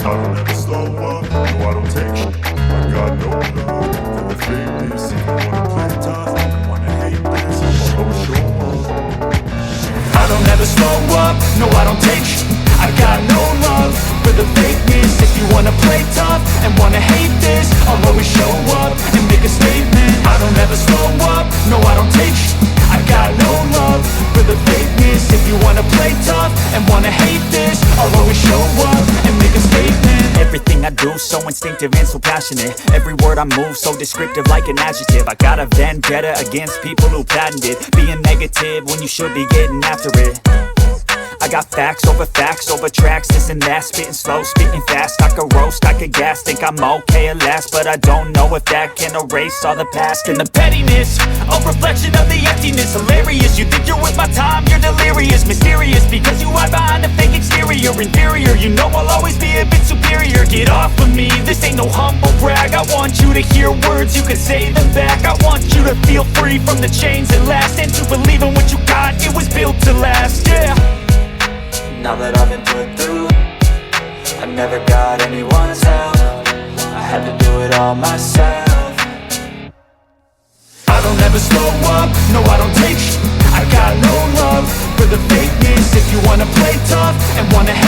I don't ever slow up, no I don't take shit. I got no love for the fakeness. If you wanna play tough and wanna hate this, I'll always show up. I don't ever slow up, no I don't take shit. I got no love for the fakeness. If you wanna play tough and wanna hate this, I'll always show up and make a statement. I don't ever slow up, no I don't take shit. I got no love for the fakeness. If you wanna play tough and wanna hate this, I'll always show up and make a statement. Everything I do so instinctive and so passionate. Every word I move so descriptive like an adjective. I got a vendetta against people who patented being negative when you should be getting after it. I got facts over tracks, this and that. Spitting slow, spitting fast. I could roast, I could gas. Think I'm okay at last, but I don't know if that can erase all the past. And the pettiness, a reflection of the emptiness. Hilarious, you think you're worth my time, you're delirious. Mysterious, because you hide behind a fake exterior. Inferior, you know I'll always be a bit superior. Get off of me, this ain't no humble brag. I want you to hear words, you can say them back. I want you to feel free from the chains that last, and to believe in what you got, it was built to last, yeah. Now that I've been put through, I never got anyone's help. I had to do it all myself. I don't ever slow up, no I don't take shit. I got no love for the fakeness. If you wanna play tough and wanna hate